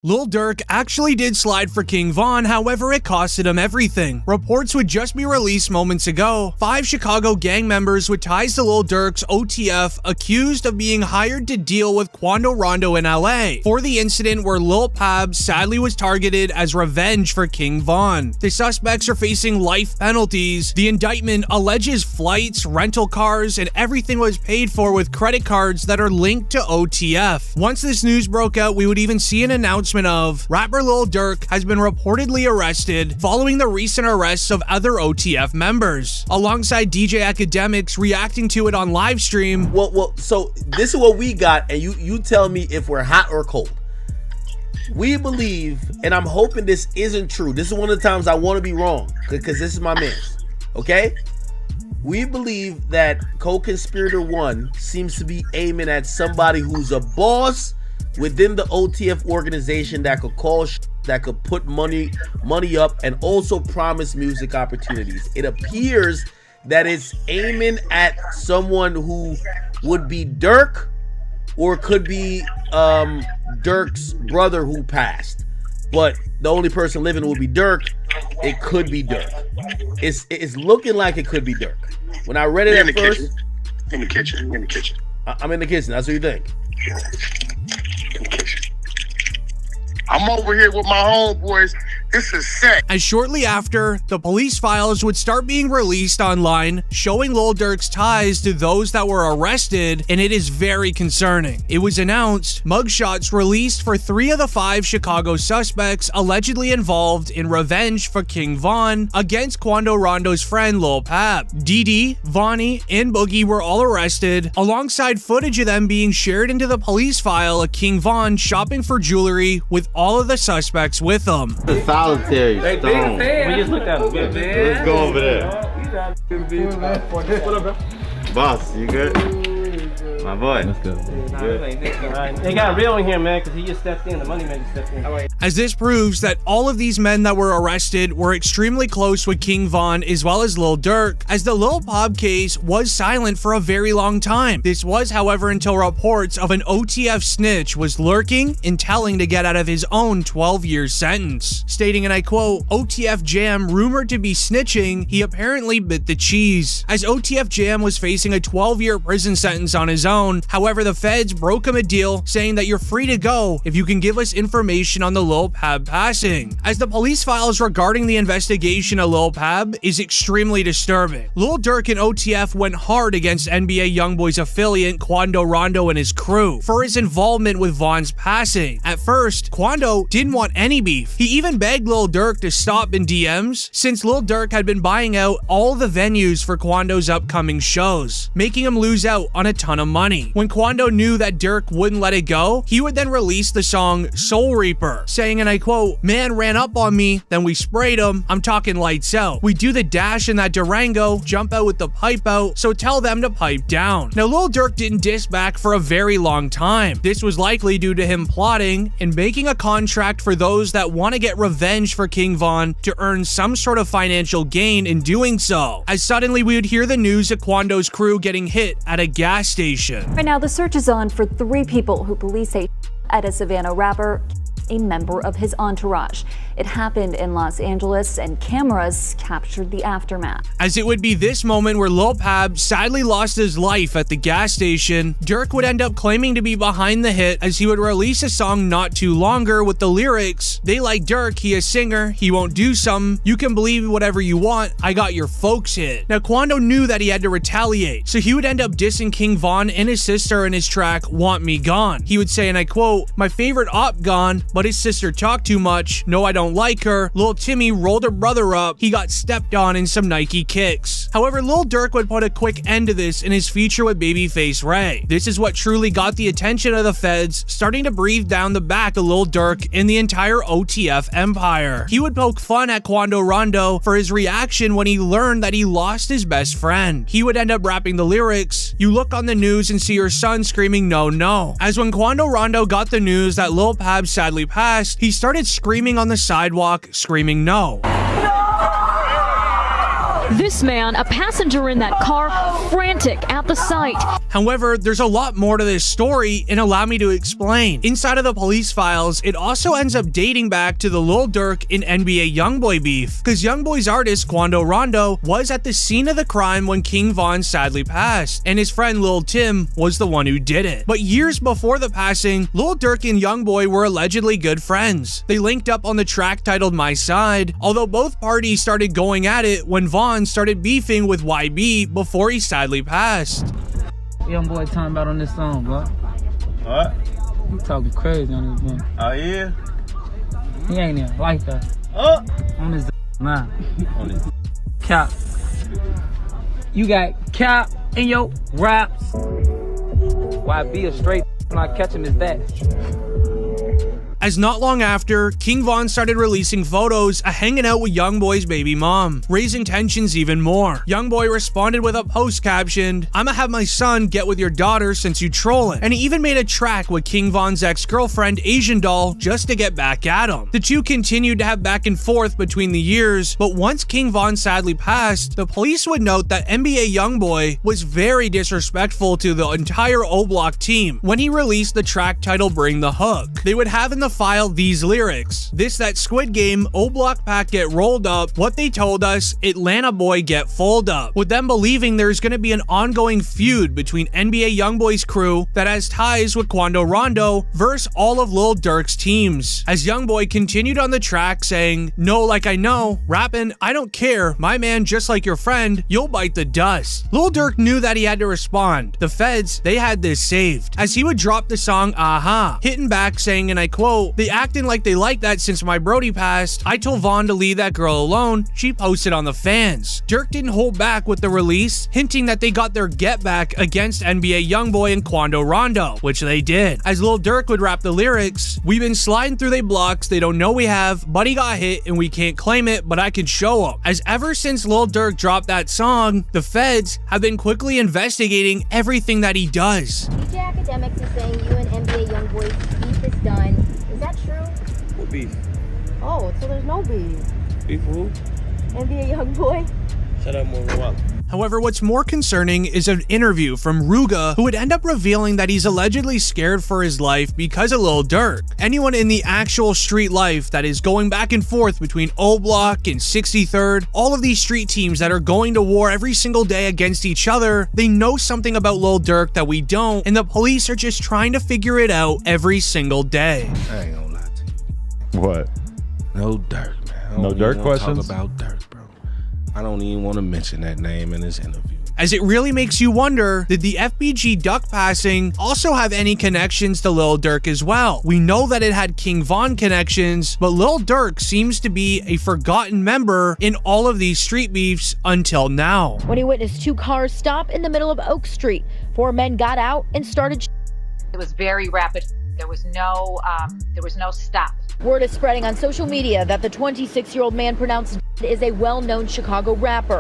Lil Durk actually did slide for King Von, however it costed him everything. Reports would just be released moments ago. 5 Chicago gang members with ties to Lil Durk's OTF accused of being hired to deal with Quando Rondo in LA for the incident where Lil Pab sadly was targeted as revenge for King Von. The suspects are facing life penalties. The indictment alleges flights, rental cars, and everything was paid for with credit cards that are linked to OTF. Once this news broke out, we would even see an announcement of rapper Lil Durk has been reportedly arrested following the recent arrests of other OTF members, alongside DJ Academics reacting to it on live stream. Well, so this is what we got, and you tell me if we're hot or cold. We believe, and I'm hoping this isn't true. This is one of the times I want to be wrong, because this is my man. Okay? We believe that co-conspirator 1 seems to be aiming at somebody who's a boss within the OTF organization that could call that could put money up and also promise music opportunities. It appears that it's aiming at someone who would be Durk, or could be Durk's brother who passed, but the only person living would be Durk. It could be Durk. It's looking like it could be Durk. When I read it at first, in the kitchen. I'm in the kitchen. That's what you think. I'm over here with my homeboys. This is sick. As shortly after, the police files would start being released online, showing Lil Durk's ties to those that were arrested, and it is very concerning. It was announced mugshots released for 3 of the 5 Chicago suspects allegedly involved in revenge for King Von against Quando Rondo's friend Lil Pab. DD, Vonnie, and Boogie were all arrested, alongside footage of them being shared into the police file of King Von shopping for jewelry with all of the suspects with him. Solitary stone. We just looked at him. Let's go over there. Boss, you good? My boy. Let's go. They got real in here, man, because he just stepped in. The money man just stepped in. As this proves that all of these men that were arrested were extremely close with King Von as well as Lil Durk, as the Lil Pab case was silent for a very long time. This was, however, until reports of an OTF snitch was lurking and telling to get out of his own 12-year sentence, stating, and I quote, "OTF Jam rumored to be snitching, he apparently bit the cheese," as OTF Jam was facing a 12-year prison sentence on his own. However, the feds broke him a deal saying that you're free to go if you can give us information on the Lil Pab passing, as the police files regarding the investigation of Lil Pab is extremely disturbing. Lil Durk and OTF went hard against NBA YoungBoy's affiliate Quando Rondo and his crew for his involvement with Von's passing. At first, Quando didn't want any beef. He even begged Lil Durk to stop in DMs, since Lil Durk had been buying out all the venues for Quando's upcoming shows, making him lose out on a ton of money. When Quando knew that Durk wouldn't let it go, he would then release the song Soul Reaper, saying, and I quote, "Man ran up on me, then we sprayed him. I'm talking lights out. We do the dash in that Durango, jump out with the pipe out, so tell them to pipe down." Now, Lil Durk didn't diss back for a very long time. This was likely due to him plotting and making a contract for those that want to get revenge for King Von to earn some sort of financial gain in doing so, as suddenly we would hear the news of Quando's crew getting hit at a gas station. Right now, the search is on for 3 people who police say at a Savannah rapper, a member of his entourage. It happened in Los Angeles, and cameras captured the aftermath. As it would be this moment where Lil Pab sadly lost his life at the gas station, Durk would end up claiming to be behind the hit, as he would release a song not too longer with the lyrics, "They like Durk, he a singer, he won't do something, you can believe whatever you want, I got your folks hit." Now, Quando knew that he had to retaliate, so he would end up dissing King Von and his sister in his track Want Me Gone. He would say, and I quote, "My favorite op gone, but his sister talked too much, no I don't like her, Lil Timmy rolled her brother up, he got stepped on in some Nike kicks." However, Lil Durk would put a quick end to this in his feature with Babyface Ray. This is what truly got the attention of the feds, starting to breathe down the back of Lil Durk and the entire OTF empire. He would poke fun at Quando Rondo for his reaction when he learned that he lost his best friend. He would end up rapping the lyrics, "You look on the news and see your son screaming no no," as when Quando Rondo got the news that Lil Pab sadly passed, he started screaming on the sidewalk, screaming no. This man, a passenger in that car, frantic at the sight. However, there's a lot more to this story, and allow me to explain. Inside of the police files, it also ends up dating back to the Lil Durk and NBA YoungBoy beef, because YoungBoy's artist Quando Rondo was at the scene of the crime when King Von sadly passed, and his friend Lil Tim was the one who did it. But years before the passing, Lil Durk and YoungBoy were allegedly good friends. They linked up on the track titled My Side, although both parties started going at it when Von started beefing with YB before he sadly passed. Young boy talking about on this song, bro. What? You talking crazy on this one. Oh, yeah? He ain't even like that. Oh! On this man. On this. Cap. You got cap in your raps. YB a straight not catch him is that. As not long after, King Von started releasing photos of hanging out with YoungBoy's baby mom, raising tensions even more. YoungBoy responded with a post captioned, "I'ma have my son get with your daughter since you trolling," and he even made a track with King Von's ex-girlfriend Asian Doll just to get back at him. The two continued to have back and forth between the years, but once King Von sadly passed, the police would note that NBA YoungBoy was very disrespectful to the entire O Block team when he released the track titled Bring the Hook. They would have in the file these lyrics: "This that Squid Game, O Block pack get rolled up, what they told us, Atlanta boy get fold up," with them believing there's going to be an ongoing feud between NBA YoungBoy's crew that has ties with Quando Rondo versus all of Lil Durk's teams. As YoungBoy continued on the track saying, "No, like I know, rapping, I don't care, my man just like your friend, you'll bite the dust." Lil Durk knew that he had to respond. The feds, they had this saved, as he would drop the song Aha, hitting back saying, and I quote, "They acting like they like that since my Brody passed. I told Vaughn to leave that girl alone. She posted on the fans." Durk didn't hold back with the release, hinting that they got their get back against NBA YoungBoy and Quando Rondo, which they did. As Lil Durk would rap the lyrics, "We been sliding through they blocks, they don't know we have, buddy got hit and we can't claim it, but I can show them." As ever since Lil Durk dropped that song, the feds have been quickly investigating everything that he does. DJ Academics is saying you and NBA YoungBoy beef is done. Is that true? What beef? Oh, so there's no beef. Beef who? NBA YoungBoy? Shut up, Morgan Wallen. However, what's more concerning is an interview from Ruga, who would end up revealing that he's allegedly scared for his life because of Lil Durk. Anyone in the actual street life that is going back and forth between O Block and 63rd, all of these street teams that are going to war every single day against each other, they know something about Lil Durk that we don't, and the police are just trying to figure it out every single day. I ain't gonna lie to you. What? No Durk, man. No Durk questions? Talk about Durk, bro. I don't even want to mention that name in this interview. As it really makes you wonder, did the FBG duck passing also have any connections to Lil Durk as well? We know that it had King Von connections, but Lil Durk seems to be a forgotten member in all of these street beefs until now. When he witnessed two cars stop in the middle of Oak Street, 4 men got out and started. It was very rapid. There was no stop. Word is spreading on social media that the 26-year-old man pronounced is a well-known Chicago rapper.